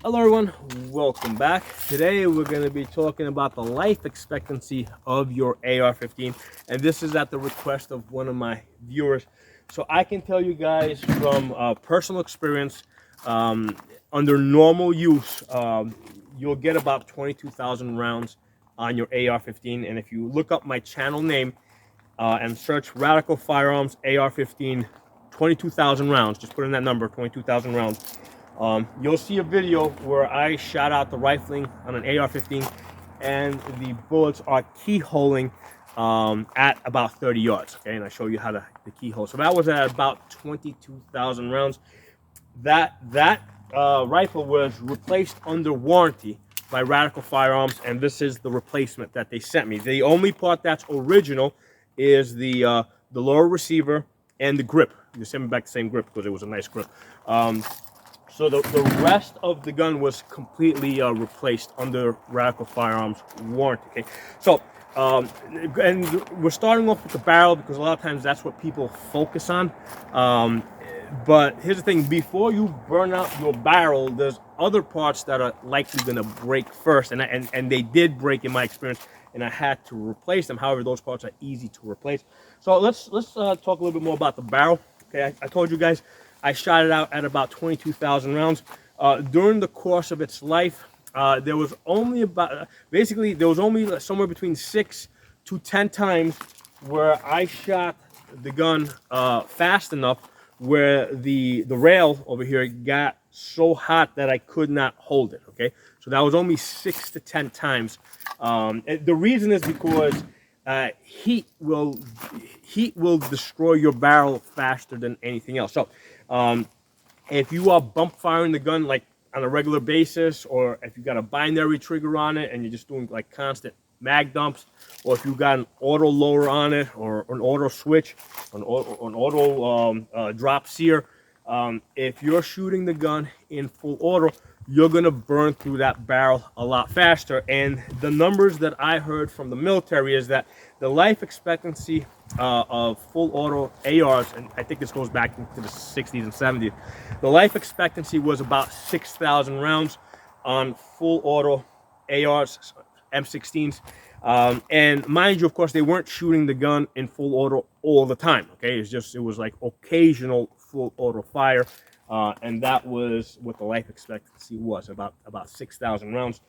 Hello everyone, welcome back. Today we're going to be talking about the life expectancy of your AR-15, and this is at the request of one of my viewers. So I can tell you guys from personal experience, under normal use, you'll get about 22,000 rounds on your AR-15, and if you look up my channel name and search Radical Firearms AR-15 22,000 rounds, just put in that number, 22,000 rounds. You'll see a video where I shot out the rifling on an AR-15 and the bullets are keyholing at about 30 yards, okay? And I show you how the keyhole. So that was at about 22,000 rounds. That rifle was replaced under warranty by Radical Firearms, and this is the replacement that they sent me. The only part that's original is the lower receiver and the grip. You sent me back the same grip because it was a nice grip. So the rest of the gun was completely replaced under Radical Firearms warranty. Okay? So, and we're starting off with the barrel because a lot of times that's what people focus on. But here's the thing, before you burn out your barrel, there's other parts that are likely going to break first. And they did break in my experience, and I had to replace them. However, those parts are easy to replace. So let's talk a little bit more about the barrel. Okay, I told you guys, I shot it out at about 22,000 rounds. During the course of its life, there was only somewhere between 6 to 10 times where I shot the gun fast enough where the rail over here got so hot that I could not hold it, okay? So that was only 6 to 10 times. The reason is because heat will destroy your barrel faster than anything else. So if you are bump firing the gun like on a regular basis, or if you got a binary trigger on it and you're just doing like constant mag dumps, or if you got an auto lower on it, or an auto switch, an auto drop sear, if you're shooting the gun in full auto, you're gonna burn through that barrel a lot faster. And the numbers that I heard from the military is that the life expectancy of full auto ARs, and I think this goes back into the 60s and 70s, the life expectancy was about 6,000 rounds on full auto ARs, M16s. And mind you, of course, they weren't shooting the gun in full auto all the time, okay? It was like occasional full auto fire. And that was what the life expectancy was, about 6,000 rounds.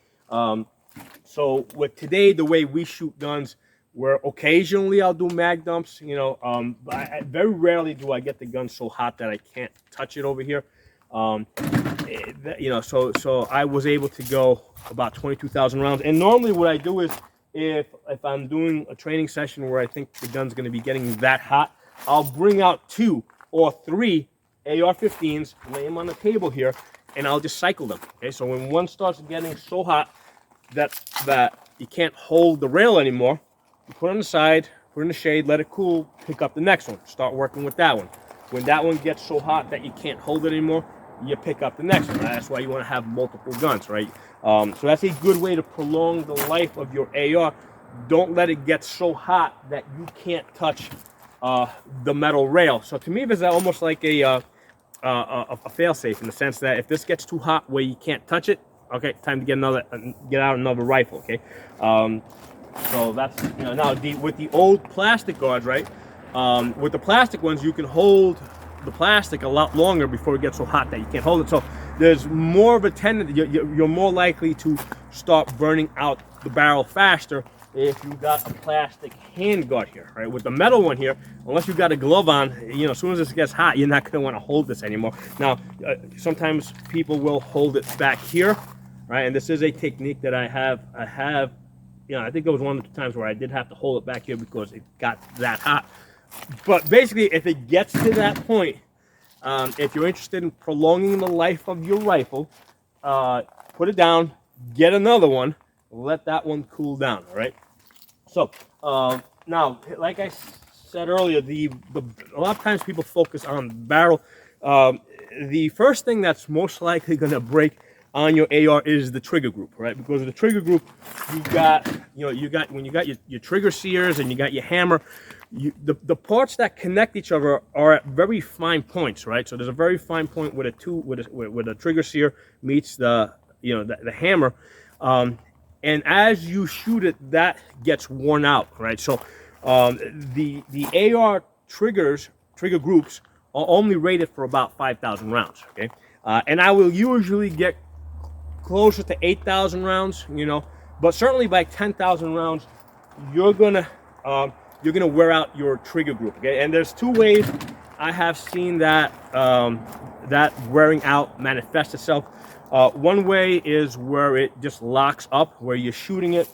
So with today, the way we shoot guns, where occasionally I'll do mag dumps, you know, very rarely do I get the gun so hot that I can't touch it over here. You know, so I was able to go about 22,000 rounds. And normally what I do is, if I'm doing a training session where I think the gun's going to be getting that hot, I'll bring out 2 or 3 AR-15s, lay them on the table here, and I'll just cycle them. Okay, so when one starts getting so hot that you can't hold the rail anymore, you put it on the side, put it in the shade, let it cool, pick up the next one, start working with that one. When that one gets so hot that you can't hold it anymore, you pick up the next one. That's why you want to have multiple guns, right? So that's a good way to prolong the life of your AR. Don't let it get so hot that you can't touch the metal rail. So to me, this is almost like a fail-safe, in the sense that if this gets too hot where you can't touch it, okay, time to get out another rifle, okay? So that's, you know, now with the old plastic guards, right? With the plastic ones, you can hold the plastic a lot longer before it gets so hot that you can't hold it. So there's more of a tendency, you're more likely to start burning out the barrel faster if you got a plastic hand guard here, right? With the metal one here, unless you got a glove on, you know, as soon as this gets hot, you're not going to want to hold this anymore. Now, sometimes people will hold it back here, right? And this is a technique that I have, you know, I think it was one of the times where I did have to hold it back here because it got that hot. But basically, if it gets to that point, if you're interested in prolonging the life of your rifle, put it down, get another one, let that one cool down, all right? So now, like I said earlier, a lot of times people focus on the barrel. The first thing that's most likely going to break on your AR is the trigger group, right? Because of the trigger group, when you got your trigger sears and you got your hammer, the parts that connect each other are at very fine points, right? So there's a very fine point where the trigger sear meets the the hammer, and as you shoot it, that gets worn out, right? So the AR trigger groups are only rated for about 5,000 rounds, okay? And I will usually get closer to 8,000 rounds, but certainly by 10,000 rounds, you're gonna wear out your trigger group, okay? And there's two ways I have seen that that wearing out manifest itself. One way is where it just locks up, where you're shooting it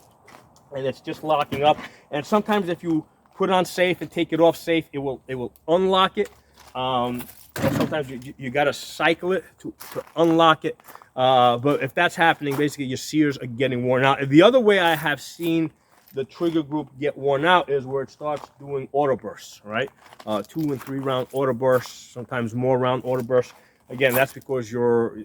and it's just locking up. And sometimes if you put it on safe and take it off safe, it will unlock it. Sometimes you gotta cycle it to unlock it. But if that's happening, basically your sears are getting worn out. And the other way I have seen the trigger group get worn out is where it starts doing auto bursts, right? 2 and 3 round auto bursts, sometimes more round auto bursts. Again, that's because your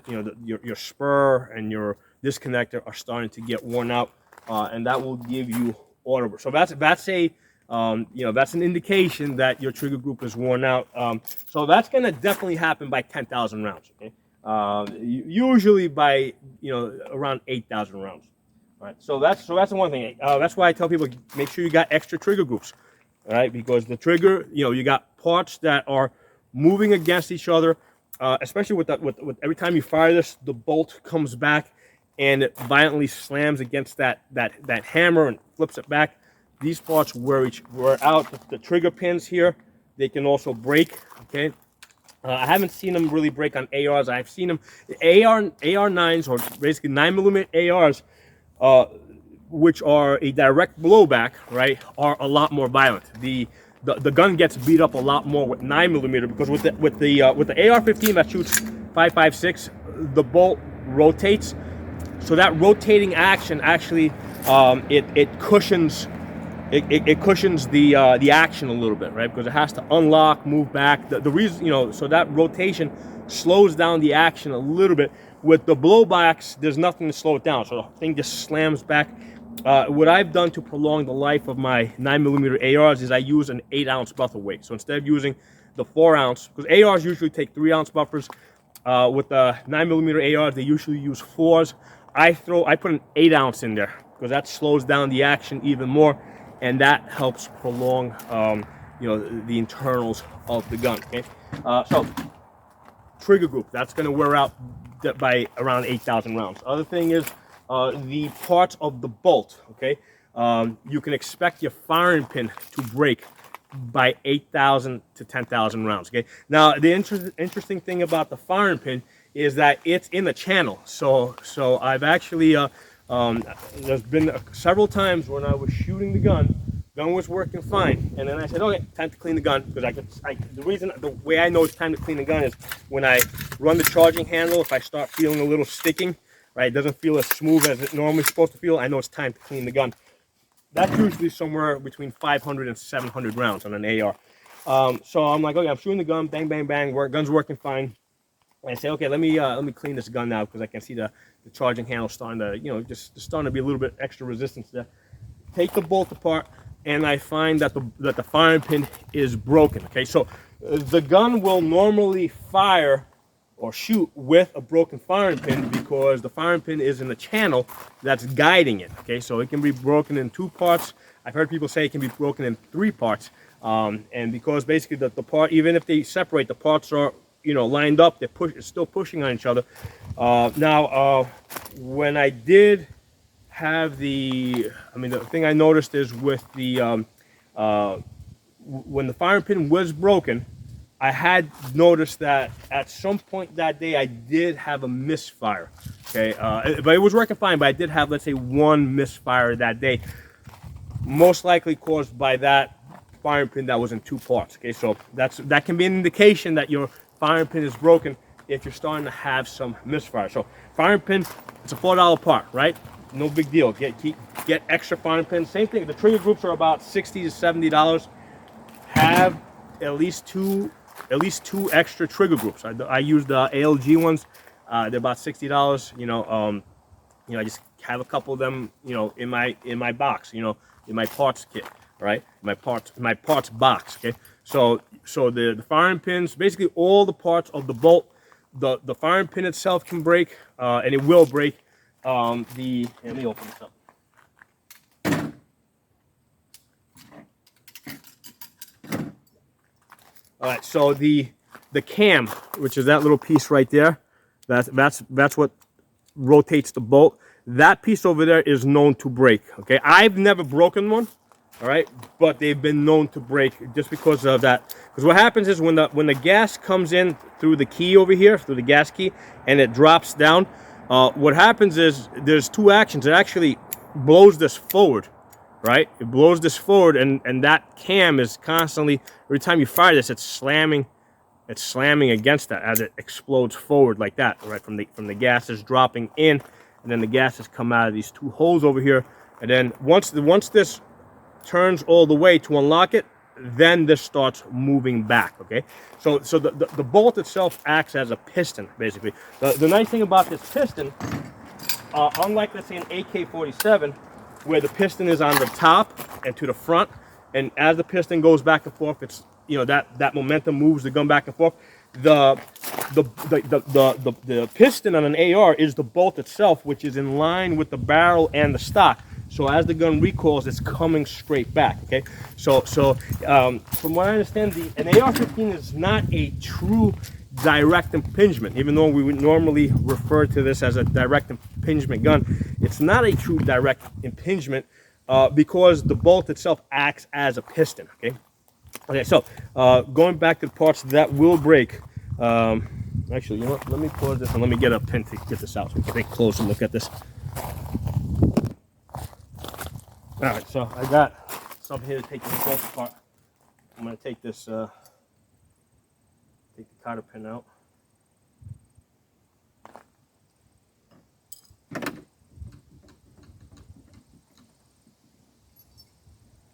spur and your disconnector are starting to get worn out, and that will give you auto bursts. So that's a that's an indication that your trigger group is worn out. So that's going to definitely happen by 10,000 rounds. Okay, usually by around 8,000 rounds. All right, so that's the one thing. That's why I tell people, make sure you got extra trigger groups, all right? Because the trigger, you got parts that are moving against each other, especially with every time you fire this, the bolt comes back and it violently slams against that hammer and flips it back. These parts wear out. The trigger pins here, they can also break. Okay, I haven't seen them really break on ARs. I've seen them AR9s, or basically 9mm ARs. Which are a direct blowback, right, are a lot more violent. The gun gets beat up a lot more with 9mm, because with the AR-15 that shoots 5.56, the bolt rotates. So that rotating action actually it cushions the action a little bit, right? Because it has to unlock, move back. The reason, so that rotation slows down the action a little bit. With the blowbacks, there's nothing to slow it down, so the thing just slams back. What I've done to prolong the life of my 9mm ARs is I use an 8-ounce buffer weight. So instead of using the 4-ounce, because ARs usually take 3-ounce buffers, with the 9mm ARs, they usually use 4s. I put an 8-ounce in there because that slows down the action even more, and that helps prolong, the internals of the gun. Okay, so trigger group, that's going to wear out by around 8,000 rounds. Other thing is the parts of the bolt. Okay, you can expect your firing pin to break by 8,000 to 10,000 rounds. Okay, now the interesting thing about the firing pin is that it's in the channel. So I've actually there's been several times when I was shooting the gun was working fine, and then I said, okay, time to clean the gun, because the way I know it's time to clean the gun is when I run the charging handle. If I start feeling a little sticking, right, it doesn't feel as smooth as it normally is supposed to feel, I know it's time to clean the gun. That's usually somewhere between 500 and 700 rounds on an AR. So I'm like, okay, I'm shooting the gun, bang, bang, bang, gun's working fine. And I say, okay, let me clean this gun now, because I can see the charging handle starting to, just starting to be a little bit extra resistance there. Take the bolt apart, and I find that the firing pin is broken. Okay, so the gun will normally fire or shoot with a broken firing pin, because the firing pin is in the channel that's guiding it. Okay, so it can be broken in 2 parts. I've heard people say it can be broken in 3 parts, and because basically the part, even if they separate, the parts are lined up, it's still pushing on each other. Now, when I did have the thing I noticed is with the when the firing pin was broken, I had noticed that at some point that day I did have a misfire. Okay, but it was working fine, but I did have, let's say, 1 misfire that day, most likely caused by that firing pin that was in 2 parts. Okay, so that can be an indication that your firing pin is broken if you're starting to have some misfire. So firing pin, it's a $4 part, right? No big deal. Get extra firing pins. Same thing. The trigger groups are about $60 to $70. Have at least two extra trigger groups. I use the ALG ones. They're about $60. I just have a couple of them, in my box, in my parts kit, right? My parts box. Okay. So the firing pins, basically all the parts of the bolt, the firing pin itself can break, and it will break. let me open this up. All right, so the cam, which is that little piece right there, that's what rotates the bolt. That piece over there is known to break. Okay, I've never broken one. All right, but they've been known to break just because of that. Because what happens is when the gas comes in through the key over here, through the gas key, and it drops down, what happens is there's two actions. It actually blows this forward, right? It blows this forward, and that cam is constantly, every time you fire this, it's slamming against that as it explodes forward like that, right? From the gases dropping in, and then the gases come out of these two holes over here, and then once this turns all the way to unlock it, then this starts moving back. Okay, so the bolt itself acts as a piston, basically. The nice thing about this piston, unlike, let's say, an AK-47, where the piston is on the top and to the front, and as the piston goes back and forth, it's, you know, that momentum moves the gun back and forth. The piston on an AR is the bolt itself, which is in line with the barrel and the stock. So as the gun recoils, it's coming straight back. Okay, so from what I understand, an AR-15 is not a true direct impingement, even though we would normally refer to this as a direct impingement gun. It's not a true direct impingement because the bolt itself acts as a piston. Okay, so going back to the parts that will break. Actually, you know what? Let me pause this and let me get a pin to get this out so we can take a closer look at this. All right, so I got something here to take this bolt apart. I'm going to take this, take the cotter pin out.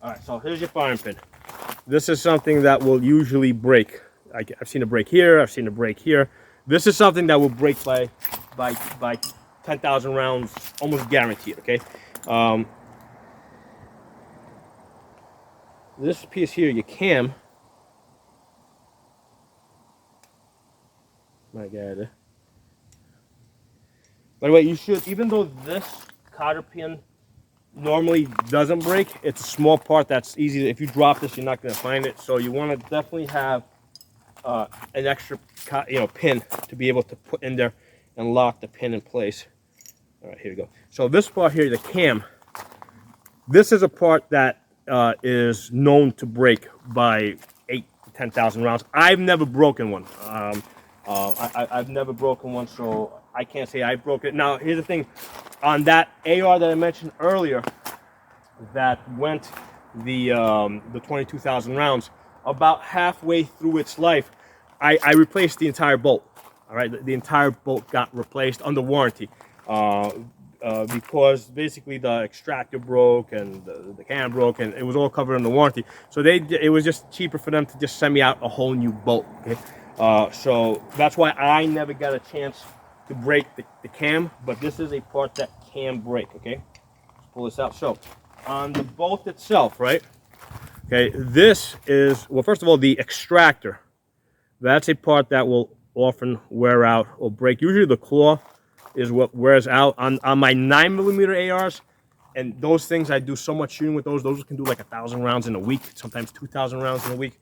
All right, so here's your firing pin. This is something that will usually break. I've seen it break here. I've seen it break here. This is something that will break by 10,000 rounds, almost guaranteed. Okay. This piece here, your cam. My God. By the way, you should, even though this cotter pin normally doesn't break, it's a small part that's easy. If you drop this, you're not going to find it. So you want to definitely have an extra, pin to be able to put in there and lock the pin in place. All right, here we go. So this part here, the cam, this is a part that is known to break by 8,000 to 10,000 rounds. I've never broken one. I've never broken one, so I can't say I broke it. Now, here's the thing. On that AR that I mentioned earlier that went the 22,000 rounds, about halfway through its life, I replaced the entire bolt. All right, the entire bolt got replaced under warranty because basically the extractor broke and the cam broke, and it was all covered under warranty. So it was just cheaper for them to just send me out a whole new bolt. Okay, so that's why I never got a chance to break the cam, but this is a part that can break. Okay, let's pull this out. So on the bolt itself, right? Okay, this is, well, first of all, the extractor. That's a part that will often wear out or break. Usually the claw is what wears out. On my 9mm ARs, and those things, I do so much shooting with those. Those can do like 1,000 rounds in a week, sometimes 2,000 rounds in a week.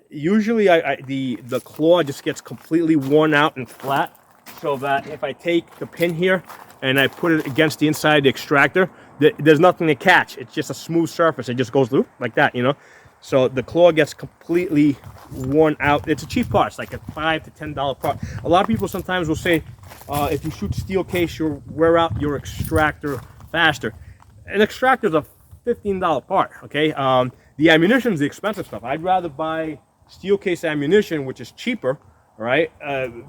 Usually the claw just gets completely worn out and flat, so that if I take the pin here and I put it against the inside of the extractor, there's nothing to catch. It's just a smooth surface. It just goes through like that, you know. So the claw gets completely worn out. It's a cheap part. It's like a $5 to $10 part. A lot of people sometimes will say, if you shoot steel case, you'll wear out your extractor faster. An extractor is a $15 part. Okay. The ammunition is the expensive stuff. I'd rather buy steel case ammunition, which is cheaper, right?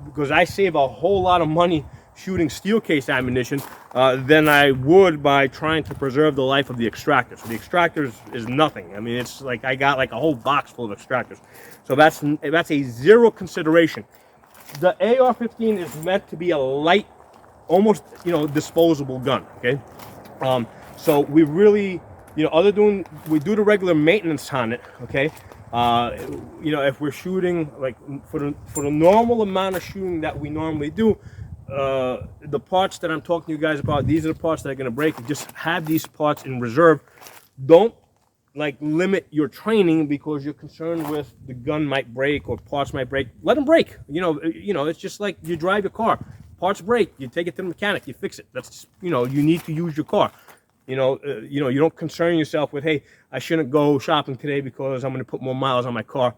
Because I save a whole lot of money shooting steel case ammunition than I would by trying to preserve the life of the extractor. So the extractor is nothing. I mean, it's like I got like a whole box full of extractors. So that's a zero consideration. The AR-15 is meant to be a light, almost, disposable gun. Okay, so we really, we do the regular maintenance on it. Okay. If we're shooting like for the normal amount of shooting that we normally do, the parts that I'm talking to you guys about, these are the parts that are going to break. Just have these parts in reserve. Don't like limit your training because you're concerned with the gun might break or parts might break. Let them break. It's just like you drive your car. Parts break, you take it to the mechanic, you fix it. That's just, you need to use your car. You don't concern yourself with, hey, I shouldn't go shopping today because I'm going to put more miles on my car.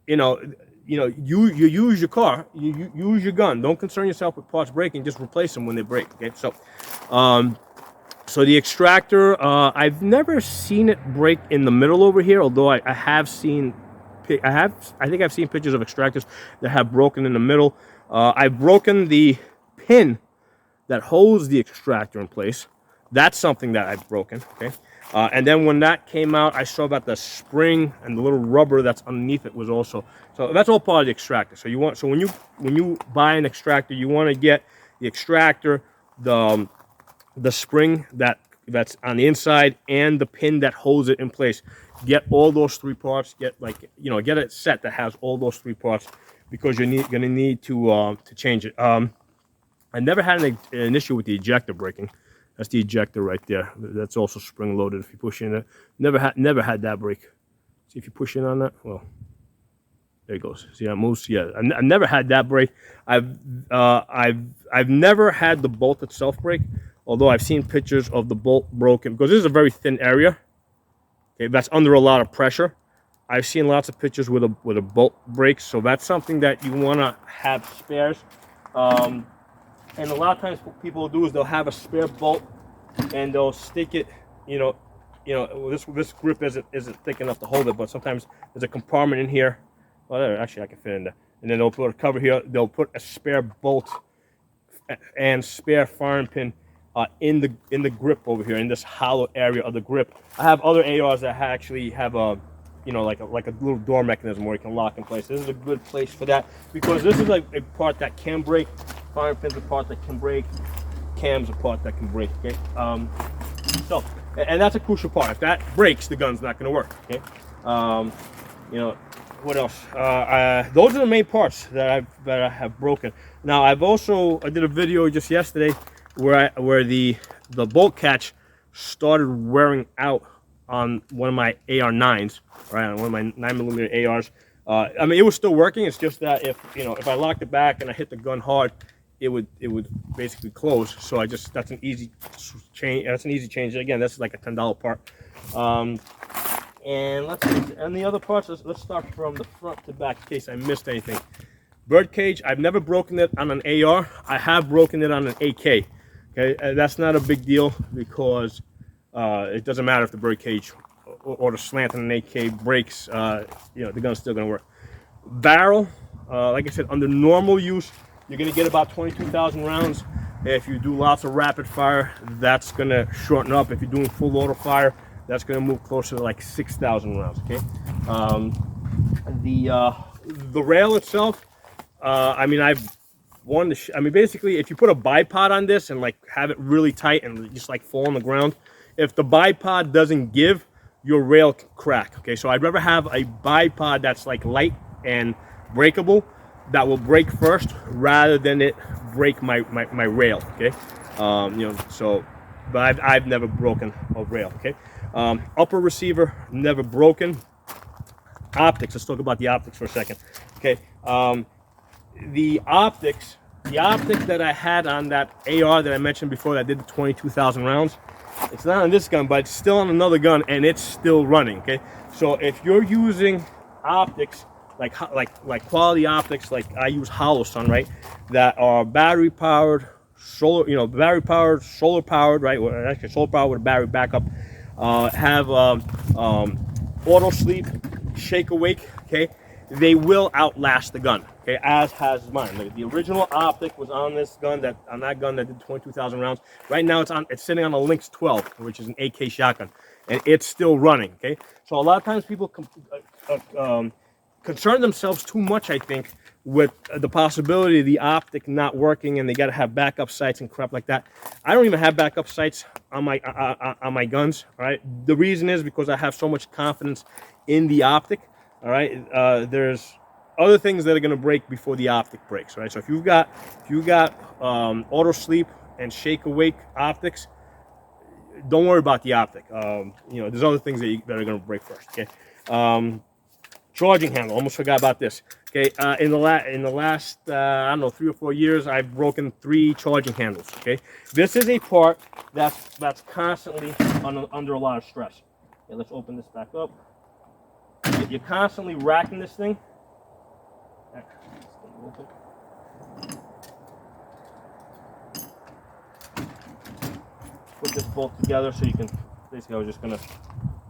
You use your car, you use your gun. Don't concern yourself with parts breaking. Just replace them when they break. Okay, so the extractor, I've never seen it break in the middle over here, although I have seen, I think I've seen pictures of extractors that have broken in the middle. I've broken the pin that holds the extractor in place. That's something that I've broken, okay? And then when that came out, I saw that the spring and the little rubber that's underneath it was also, so that's all part of the extractor. So when you buy an extractor, you want to get the extractor, the spring that's on the inside, and the pin that holds it in place. Get all those three parts. Get a set that has all those three parts, because you're gonna need to change it. I never had an issue with the ejector breaking. That's the ejector right there. That's also spring loaded. If you push in it, never had that break. See if you push in on that. Well, there it goes. See how it moves? Yeah, I've never had that break. I've never had the bolt itself break, although I've seen pictures of the bolt broken, because this is a very thin area. Okay, that's under a lot of pressure. I've seen lots of pictures with a bolt breaks, so that's something that you want to have spares. And a lot of times what people will do is they'll have a spare bolt and they'll stick it, this grip isn't thick enough to hold it, but sometimes there's a compartment in here. Well, there, actually I can fit in there. And then they'll put a cover here, they'll put a spare bolt and spare firing pin in the grip over here, in this hollow area of the grip. I have other ARs that actually have a, like a little door mechanism where you can lock in place. This is a good place for that, because this is like a part that can break. Firing pins are part that can break. Cams are part that can break. Okay. And that's a crucial part. If that breaks, the gun's not going to work. Okay. What else? Those are the main parts that I have broken. Now I did a video just yesterday where the bolt catch started wearing out on one of my AR-9s, right, on one of my 9mm ARs. I mean, it was still working. It's just that if I locked it back and I hit the gun hard, it would basically close. So that's an easy change. That's an easy change. Again, that's like a $10 part. And let's see. And the other parts, let's start from the front to back in case I missed anything. Bird cage, I've never broken it on an AR. I have broken it on an AK. Okay, that's not a big deal, because it doesn't matter if the bird cage or the slant on an AK breaks. The gun's still going to work. Barrel, like I said, under normal use, you're going to get about 22,000 rounds. If you do lots of rapid fire, that's going to shorten up. If you're doing full auto fire, that's going to move closer to like 6,000 rounds. Okay. The rail itself, basically, if you put a bipod on this and like have it really tight and just like fall on the ground, if the bipod doesn't give, your rail can crack. Okay, so I'd rather have a bipod that's like light and breakable, that will break first, rather than it break my rail. Okay, but I've never broken a rail. Okay, upper receiver, never broken. Optics, let's talk about the optics for a second. Okay, the optic that I had on that AR that I mentioned before that did the 22,000 rounds, it's not on this gun, but it's still on another gun, and it's still running. Okay, so if you're using optics like quality optics, like I use Hollow Sun, right, that are battery powered, solar powered, right, or actually solar powered with a battery backup, have auto sleep, shake awake, okay, they will outlast the gun. Okay, as has mine. Like the original optic was on that gun that did 22,000 rounds. Right now it's sitting on a Lynx 12, which is an AK shotgun, and it's still running. Okay, so a lot of times people concern themselves too much, I think, with the possibility of the optic not working, and they got to have backup sights and crap like that. I don't even have backup sights on my guns. All right, the reason is because I have so much confidence in the optic. All right, there's other things that are going to break before the optic breaks, right? So if you've got auto sleep and shake awake optics, don't worry about the optic. You know, there's other things that are going to break first. Okay. Charging handle. Almost forgot about this. Okay. In the last I don't know, 3 or 4 years, I've broken 3 charging handles. Okay. This is a part that's constantly under a lot of stress. Okay, let's open this back up. You're constantly racking this thing. Put this bolt together so you can, basically I was just going to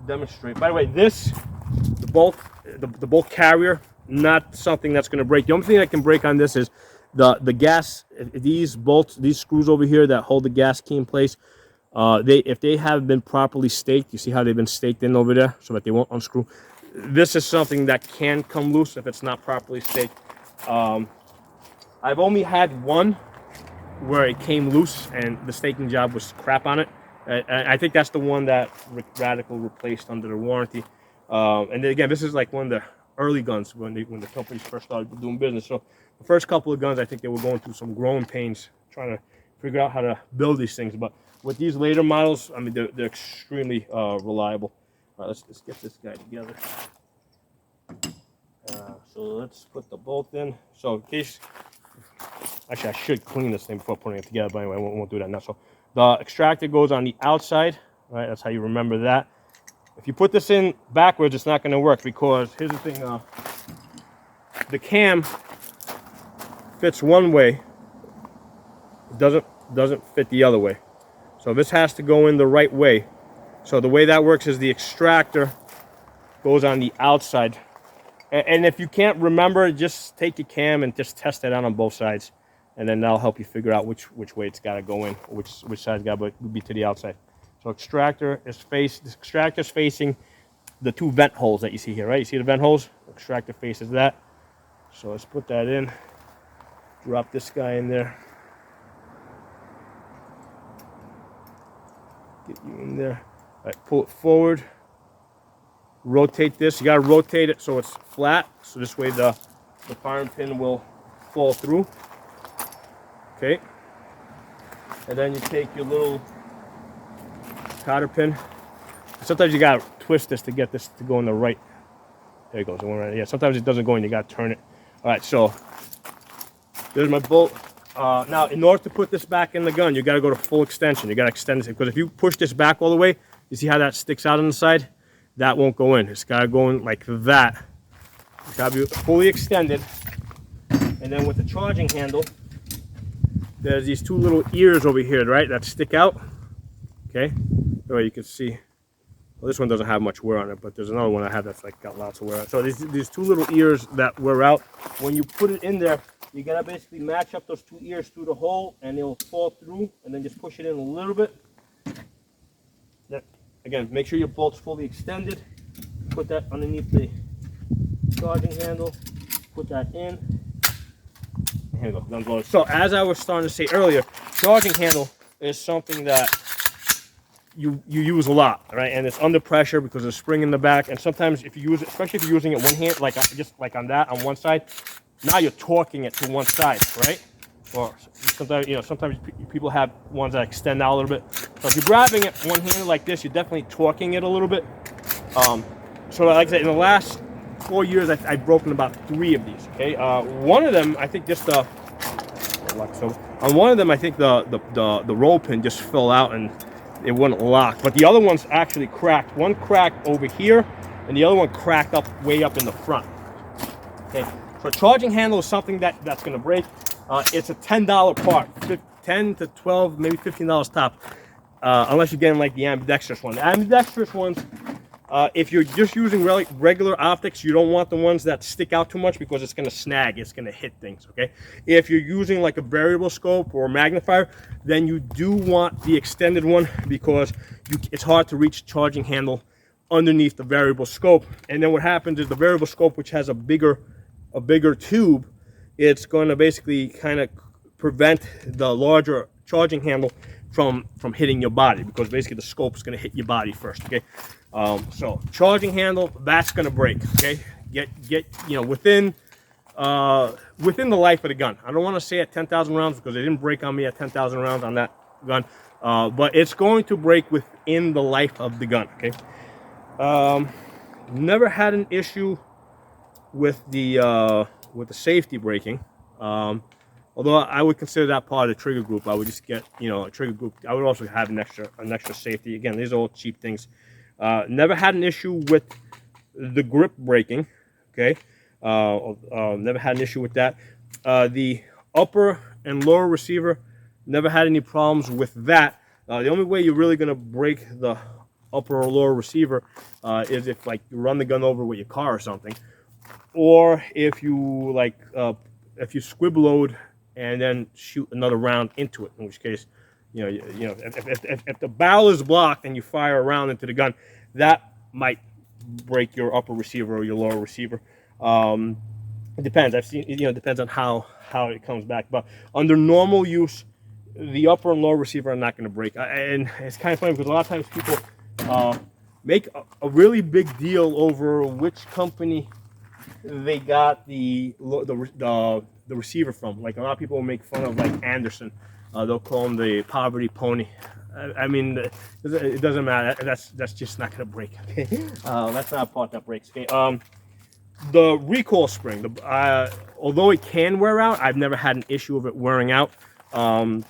demonstrate. By the way, the bolt carrier, not something that's going to break. The only thing that can break on this is the gas, these bolts, these screws over here that hold the gas key in place. If they have been properly staked, you see how they've been staked in over there so that they won't unscrew. This is something that can come loose if it's not properly staked. I've only had one where it came loose and the staking job was crap on it. I think that's the one that Radical replaced under the warranty. And then again, this is like one of the early guns when the companies first started doing business. So the first couple of guns, I think they were going through some growing pains trying to figure out how to build these things. But with these later models, I mean, they're extremely reliable. All right, let's get this guy together. So let's put the bolt in. So in case, actually I should clean this thing before putting it together, but anyway, I won't do that now. So the extractor goes on the outside, right? That's how you remember that. If you put this in backwards, it's not going to work because here's the thing, the cam fits one way, it doesn't fit the other way. So this has to go in the right way. So the way that works is the extractor goes on the outside. And if you can't remember, just take your cam and just test it out on both sides. And then that'll help you figure out which way it's got to go in, or which side's got to be to the outside. So extractor's facing the 2 vent holes that you see here, right? You see the vent holes? Extractor faces that. So let's put that in. Drop this guy in there. Get you in there. All right, pull it forward. Rotate this. You got to rotate it so it's flat. So this way the firing pin will fall through. Okay. And then you take your little cotter pin. Sometimes you got to twist this to get this to go in the right. There it goes. Yeah, sometimes it doesn't go in. You got to turn it. All right, so there's my bolt. Now, in order to put this back in the gun, you got to go to full extension. You got to extend this because if you push this back all the way, you see how that sticks out on the side? That won't go in. It's got to go in like that. It's got to be fully extended. And then with the charging handle, there's these 2 little ears over here, right, that stick out. Okay, so you can see. Well, this one doesn't have much wear on it, but there's another one I have that's like got lots of wear on it. So these 2 little ears that wear out. When you put it in there, you gotta basically match up those 2 ears through the hole, and it'll fall through. And then just push it in a little bit. Again, make sure your bolt's fully extended. Put that underneath the charging handle. Put that in. Here we go. Guns loaded. So as I was starting to say earlier, charging handle is something that you use a lot, right? And it's under pressure because there's a spring in the back. And sometimes if you use it, especially if you're using it one hand, like just like on that, on one side, now you're torquing it to one side, right? Or sometimes, you know, sometimes people have ones that extend out a little bit. So if you're grabbing it one-handed like this, you're definitely torquing it a little bit. So like I said, in the last 4 years, I've broken about 3 of these. Okay, one of them, I think just on one of them, I think the roll pin just fell out and it wouldn't lock. But the other one's actually cracked. One cracked over here, and the other one cracked up way up in the front. Okay, so charging handle is something that's going to break. It's a $10 part, $10 to $12, maybe $15 top, unless you're getting like the ambidextrous one. The ambidextrous ones, if you're just using regular optics, you don't want the ones that stick out too much because it's going to snag, it's going to hit things, okay? If you're using like a variable scope or a magnifier, then you do want the extended one because it's hard to reach charging handle underneath the variable scope. And then what happens is the variable scope, which has a bigger tube, it's going to basically kind of prevent the larger charging handle from hitting your body because basically the scope is going to hit your body first. Okay, so charging handle, that's going to break. Okay, get you know, within within the life of the gun. I don't want to say at 10,000 rounds because it didn't break on me at 10,000 rounds on that gun, but it's going to break within the life of the gun. Okay. Never had an issue with the safety breaking. Although I would consider that part of the trigger group. I would just get, you know, a trigger group. I would also have an extra safety. Again, these are all cheap things. Never had an issue with the grip breaking. Okay. Never had an issue with that. The upper and lower receiver, never had any problems with that. The only way you're really gonna break the upper or lower receiver is if like you run the gun over with your car or something, or if you if you squib load and then shoot another round into it, in which case, if the barrel is blocked and you fire a round into the gun, that might break your upper receiver or your lower receiver. It depends. I've seen, it depends on how it comes back. But under normal use, the upper and lower receiver are not going to break. And it's kind of funny because a lot of times people make a really big deal over which company they got the receiver from. Like a lot of people will make fun of like Anderson. They'll call him the poverty pony. I mean, it doesn't matter. That's just not gonna break. Okay, that's not a part that breaks. Okay. The recoil spring, although it can wear out, I've never had an issue of it wearing out. On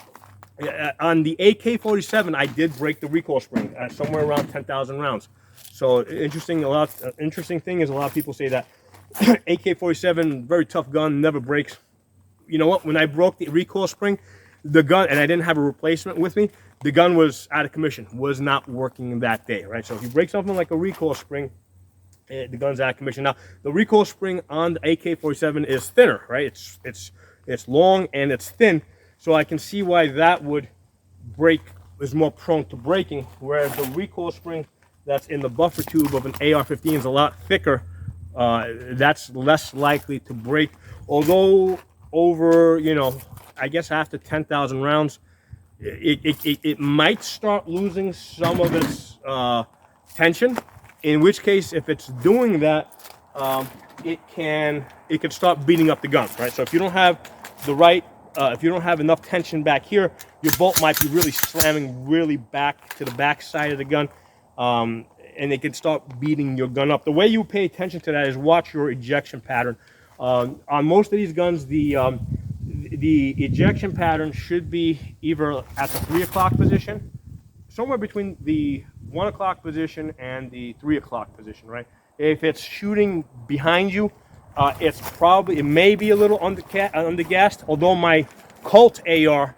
the AK-47, I did break the recoil spring at somewhere around 10,000 rounds. So interesting thing is a lot of people say that AK-47, very tough gun, never breaks. You know what? When I broke the recoil spring, the gun, and I didn't have a replacement with me, the gun was out of commission, was not working that day, right? So if you break something like a recoil spring, the gun's out of commission. Now, the recoil spring on the AK-47 is thinner, right? It's long and it's thin, so I can see why that would break, is more prone to breaking, whereas the recoil spring that's in the buffer tube of an AR-15 is a lot thicker. That's less likely to break, although over, I guess after 10,000 rounds, it might start losing some of its tension, in which case, if it's doing that, it can start beating up the gun, right? So if you don't have the right, if you don't have enough tension back here, your bolt might be really slamming really back to the back side of the gun, and it can start beating your gun up. The way you pay attention to that is watch your ejection pattern. On most of these guns, the ejection pattern should be either at the 3 o'clock position, somewhere between the 1 o'clock position and the 3 o'clock position, right? If it's shooting behind you, it may be a little undergassed, although my Colt AR,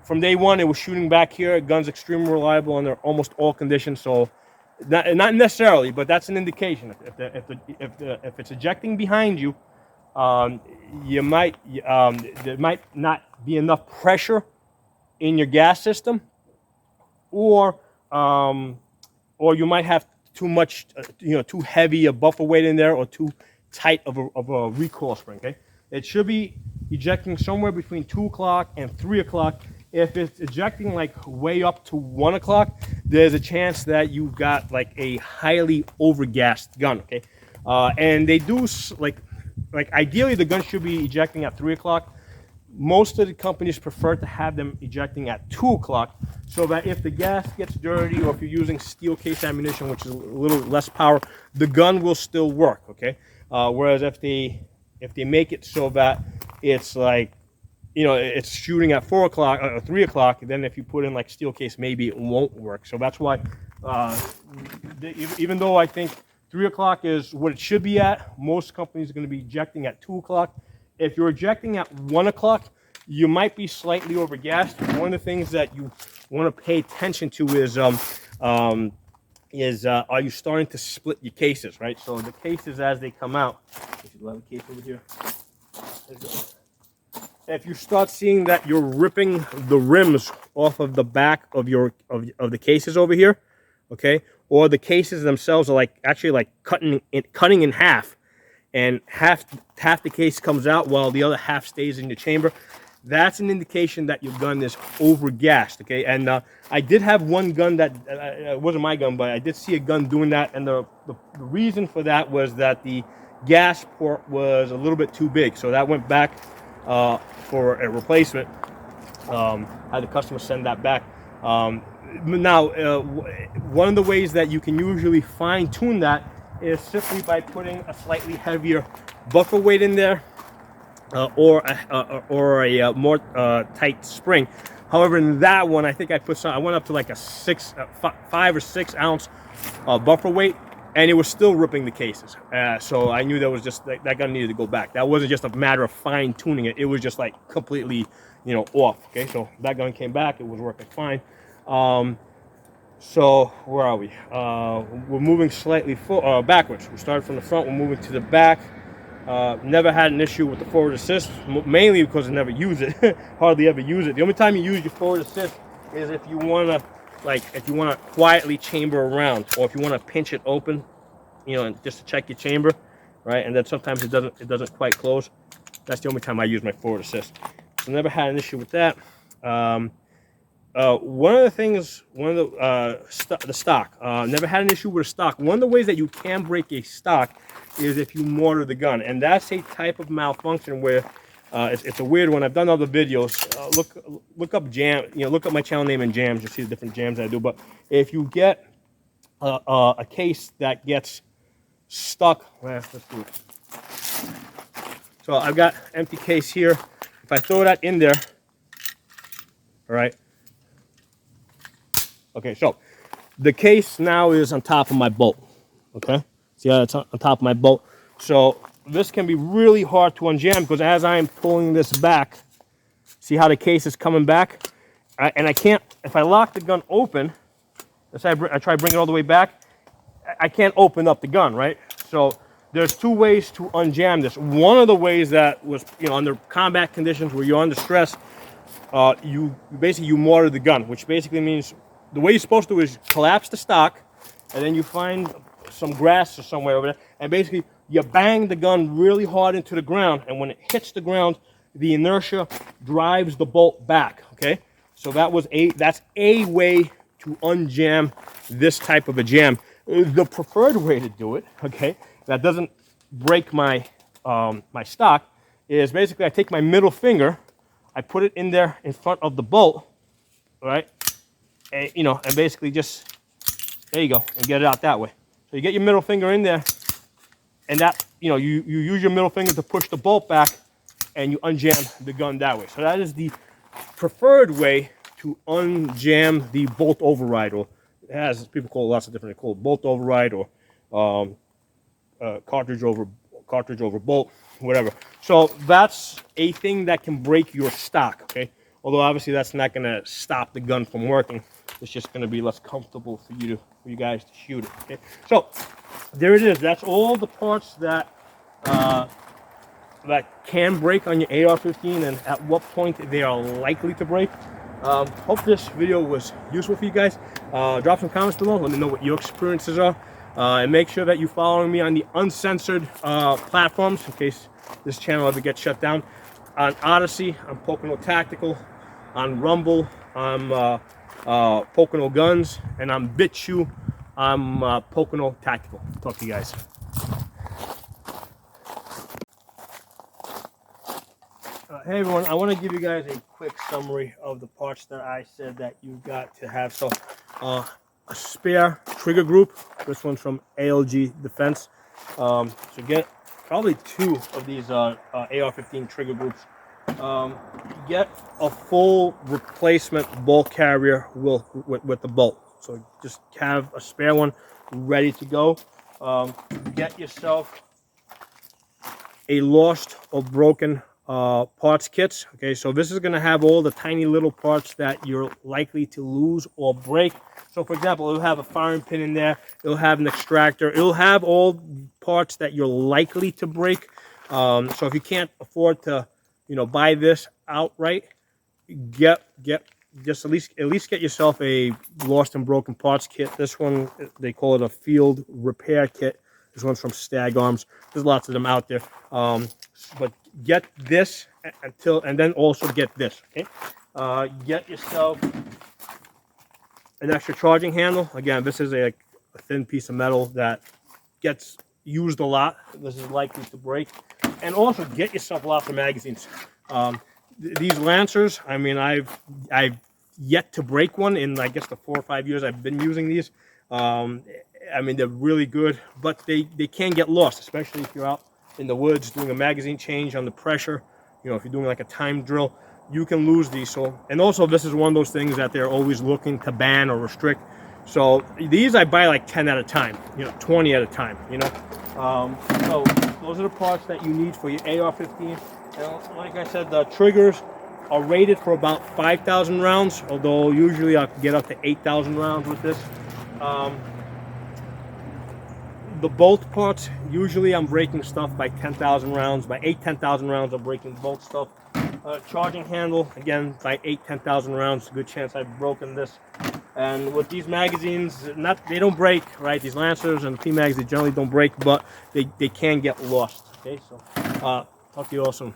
from day one, it was shooting back here. Gun's extremely reliable under almost all conditions, so not necessarily, but that's an indication. If it's ejecting behind you, there might not be enough pressure in your gas system, or you might have too much, too heavy a buffer weight in there, or too tight of a recoil spring. Okay, it should be ejecting somewhere between 2 o'clock and 3 o'clock. If it's ejecting like way up to 1 o'clock, there's a chance that you've got like a highly overgassed gun. Okay, and they do like ideally the gun should be ejecting at 3 o'clock. Most of the companies prefer to have them ejecting at 2 o'clock, so that if the gas gets dirty, or if you're using steel case ammunition, which is a little less power, the gun will still work. Okay, whereas if they make it so that it's like, it's shooting at 4 o'clock or 3 o'clock, then if you put in like steel case, maybe it won't work. So that's why, even though I think 3 o'clock is what it should be at, most companies are going to be ejecting at 2 o'clock. If you're ejecting at 1 o'clock, you might be slightly overgassed. One of the things that you want to pay attention to is are you starting to split your cases, right? So the cases as they come out, if you have a case over here, if you start seeing that you're ripping the rims off of the back of the cases over here, okay, or the cases themselves are actually cutting in half, and half the case comes out while the other half stays in the chamber, that's an indication that your gun is overgassed. Okay, and I did have one gun that it wasn't my gun, but I did see a gun doing that, and the reason for that was that the gas port was a little bit too big, so that went back for a replacement. Had the customer send that back. Now, one of the ways that you can usually fine tune that is simply by putting a slightly heavier buffer weight in there, or a more tight spring. However, in that one, I think I put some. I went up to like a 5 or 6 ounce buffer weight, and it was still ripping the cases. So I knew that was just that gun needed to go back. That wasn't just a matter of fine tuning it. It was just like completely, you know, off. Okay, so that gun came back. It was working fine. So where are we? We're moving slightly backwards. We started from the front. We're moving to the back. Never had an issue with the forward assist, mainly because I never use it. Hardly ever use it. The only time you use your forward assist is if you want to quietly chamber around, or if you want to pinch it open, you know, just to check your chamber, right? And then sometimes it doesn't quite close. That's the only time I use my forward assist. So never had an issue with that. One of the things, the stock. Never had an issue with a stock. One of the ways that you can break a stock is if you mortar the gun, and that's a type of malfunction where it's a weird one. I've done other videos. Look up jam. You know, look up my channel name and jams. You see the different jams I do. But if you get a case that gets stuck, let's do it. So I've got empty case here. If I throw that in there, all right. Okay, so the case now is on top of my bolt. Okay, see how it's on top of my bolt. So this can be really hard to unjam, because as I'm pulling this back, see how the case is coming back, and I can't. If I lock the gun open, let's say I try to bring it all the way back, I can't open up the gun, right? So there's 2 ways to unjam this. One of the ways that was, you know, under combat conditions where you're under stress, you mortar the gun, which basically means the way you're supposed to is collapse the stock, and then you find some grass or somewhere over there, and basically you bang the gun really hard into the ground, and when it hits the ground, the inertia drives the bolt back. Okay, so that's a way to unjam this type of a jam. The preferred way to do it, okay, that doesn't break my my stock, is basically I take my middle finger, I put it in there in front of the bolt, right, and, you know, and basically just, there you go, and get it out that way. So you get your middle finger in there, and that, you know, you use your middle finger to push the bolt back, and you unjam the gun that way. So that is the preferred way to unjam the bolt override, or it has, people call it lots of different, they call it bolt override, or cartridge over bolt, whatever. So that's a thing that can break your stock, okay? Although obviously that's not going to stop the gun from working. It's just going to be less comfortable for you guys to shoot it. Okay, so there it is. That's all the parts that that can break on your AR-15, and at what point they are likely to break. Hope this video was useful for you guys. Drop some comments below. Let me know what your experiences are, and make sure that you're following me on the uncensored platforms in case this channel ever gets shut down. On Odyssey, I'm Pocono Tactical. On Rumble, I'm Pocono Guns, and on BitChute, I'm Pocono Tactical. Talk to you guys. Hey everyone, I want to give you guys a quick summary of the parts that I said that you got to have. So, a spare trigger group. This one's from ALG Defense. So get probably 2 of these AR-15 trigger groups. Get a full replacement bolt carrier with the bolt. So just have a spare one ready to go. Get yourself a lost or broken parts kits. Okay, so this is going to have all the tiny little parts that you're likely to lose or break. So for example, it'll have a firing pin in there, it'll have an extractor, it'll have all parts that you're likely to break. So if you can't afford to, you know, buy this outright, just at least get yourself a lost and broken parts kit. This one, they call it a field repair kit. This one's from Stag Arms. There's lots of them out there. But get this and then also get this. Okay, get yourself an extra charging handle. Again, this is a thin piece of metal that gets used a lot, this is likely to break. And also get yourself lots of magazines. These Lancers, I mean, I've yet to break one in, I guess, the 4 or 5 years I've been using these. I mean, they're really good, but they can get lost, especially if you're out in the woods doing a magazine change under pressure. You know, if you're doing like a time drill, you can lose these. So, and also this is one of those things that they're always looking to ban or restrict. So these I buy like 10 at a time, you know, 20 at a time, you know. So those are the parts that you need for your AR-15. And like I said, the triggers are rated for about 5,000 rounds, although usually I'll get up to 8,000 rounds with this. The bolt parts, usually I'm breaking stuff by 10,000 rounds. By 10,000 rounds, I'm breaking bolt stuff. Charging handle, again, by 10,000 rounds, good chance I've broken this. And with these magazines, they don't break, right? These Lancers and P-Mags, they generally don't break, but they can get lost. Okay, so talk to you all soon.